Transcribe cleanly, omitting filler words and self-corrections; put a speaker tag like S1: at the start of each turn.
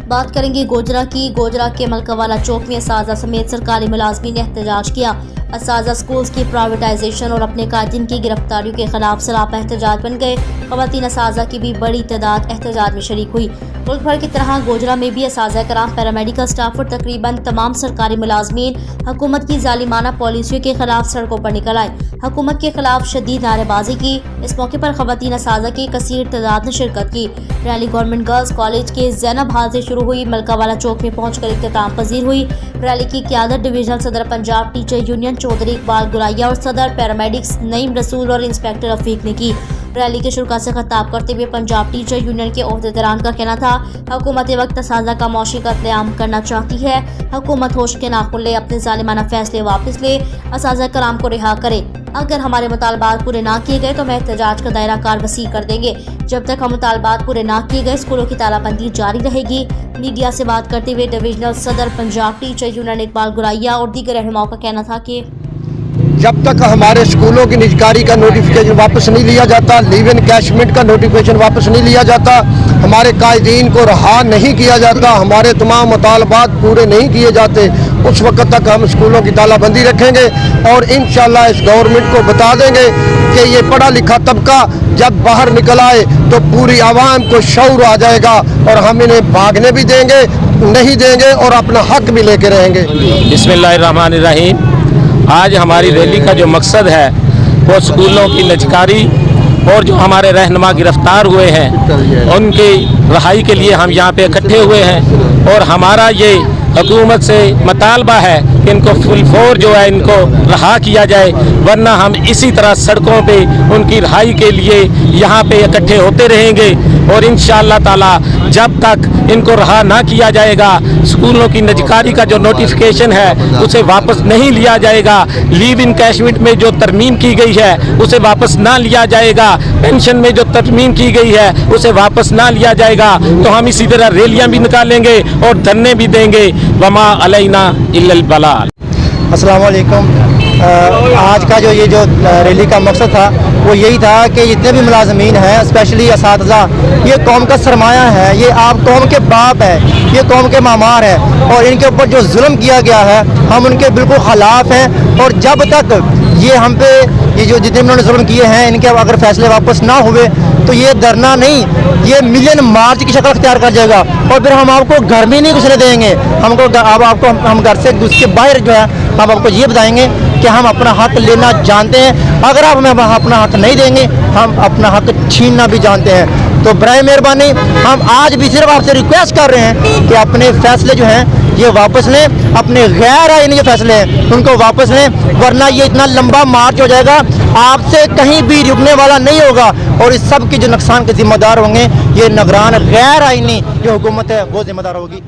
S1: बात करेंगे गोजरा की। गोजरा के मलकावाला चौक में असाजा समेत सरकारी मुलाजमीन ने एहतजाज किया। असाजा स्कूल्स की प्राइवेटाइजेशन और अपने कातिल की गिरफ्तारियों के खिलाफ सरापा एहतजाज बन गए। खवातीन असाजा की भी बड़ी तादाद एहतजाज में शरीक हुई। मुल्क भर की तरह गोजरा में भी असाजा कराम, पैरामेडिकल स्टाफ और तकरीबन तमाम सरकारी मुलाजमीन हुकूमत की जालिमाना पॉलिसियों के खिलाफ सड़कों पर निकल आए, हुकूमत के खिलाफ शदीद नारेबाजी की। इस मौके पर खवातीन असाजा की कसीर तादाद ने शिरकत की। रैली गवर्नमेंट गर्ल्स कॉलेज के ज़ैनब हॉल से शुरू हुई, मलकावाला चौक में पहुंचकर इख्तिताम पजीर हुई। रैली की क़यादत डिविजनल सदर पंजाब टीचर यूनियन चौधरी इकबाल गुराइया और सदर पैरामेडिक्स नईम रसूल और इंस्पेक्टर रफीक ने की। रैली के शुरुआत से खिताब करते हुए पंजाब टीचर यूनियन के ओहदेदारान का कहना था, हुकूमत वक्त असाजा का मौशी कत्लेआम करना चाहती है। हुकूमत होश के नाखुन ले, अपने जालिमाना फैसले वापस ले, असाजा कराम को रिहा करे। अगर हमारे मुतालबात पूरे ना किए गए तो मैं एहतजाज का दायरा कार वसी कर देंगे। जब तक हम मुतालबात पूरे ना किए गए स्कूलों की तालाबंदी जारी रहेगी। मीडिया से बात करते हुए डिविजनल सदर पंजाब टीचर यूनियन इकबाल गुराइया और दीगर रहनुमाओं का कहना था कि
S2: जब तक हमारे स्कूलों की निजकारी का नोटिफिकेशन वापस नहीं लिया जाता, लीव इन कैशमेंट का नोटिफिकेशन वापस नहीं लिया जाता, हमारे कायदीन को रहा नहीं किया जाता, हमारे तमाम मुतालबात पूरे नहीं किए जाते, उस वक्त तक हम स्कूलों की तालाबंदी रखेंगे। और इंशाअल्लाह इस गवर्नमेंट को बता देंगे कि ये पढ़ा लिखा तबका जब बाहर निकल आए तो पूरी आवाम को शऊर आ जाएगा और हम इन्हें भागने भी देंगे नहीं देंगे और अपना हक भी लेके रहेंगे।
S3: बिस्मिल्लाहिर्रहमानिर्रहीम। आज हमारी रैली का जो मकसद है वो स्कूलों की निजकारी और जो हमारे रहनुमा गिरफ्तार हुए हैं उनकी रहाई के लिए हम यहाँ पे इकट्ठे हुए हैं। और हमारा ये हुकूमत से मुतालबा है कि इनको फुल फोर जो है इनको रहा किया जाए, वरना हम इसी तरह सड़कों पे उनकी रहाई के लिए यहाँ पे इकट्ठे होते रहेंगे। और इंशाअल्लाह ताला जब तक इनको रहा ना किया जाएगा, स्कूलों की निजकारी का जो नोटिफिकेशन है उसे वापस नहीं लिया जाएगा, लीव इन कैशमेंट में जो तरमीम की गई है उसे वापस ना लिया जाएगा, पेंशन में जो तरमीम की गई है उसे वापस ना लिया जाएगा, तो हम इसी तरह रैलियाँ भी निकालेंगे और धरने भी देंगे। वमा अलैना इल्लल बलाल।
S4: अस्सलाम वालेकुम। आज का जो रैली का मकसद था वो यही था कि जितने भी मुलाजमीन हैं, स्पेशली असातिज़ा, ये कौम का सरमाया है, ये आप कौम के बाप है, ये कौम के मामार है और इनके ऊपर जो जुल्म किया गया है हम उनके बिल्कुल ख़िलाफ़ हैं। और जब तक ये हम पे ये जो जितने उन्होंने जुल्म किए हैं इनके अगर फैसले वापस ना हुए तो ये धरना नहीं, ये मिलियन मार्च की शक्ल अख्तियार कर जाएगा। और फिर हम आपको घर में नहीं घुसने देंगे, हम घर से घुस के बाहर जो है हम आपको ये बताएंगे कि हम अपना हक लेना जानते हैं। अगर आप हमें अपना हक नहीं देंगे हम अपना हक छीनना भी जानते हैं। तो बराए मेहरबानी हम आज भी सिर्फ आपसे रिक्वेस्ट कर रहे हैं कि अपने फैसले जो हैं ये वापस लें, अपने गैर आईनी जो फैसले हैं उनको वापस लें, वरना ये इतना लंबा मार्च हो जाएगा, आपसे कहीं भी रुकने वाला नहीं होगा। और इस सब की जो नुकसान के जिम्मेदार होंगे ये निगरान गैर आईनी जो हुकूमत है वो जिम्मेदार होगी।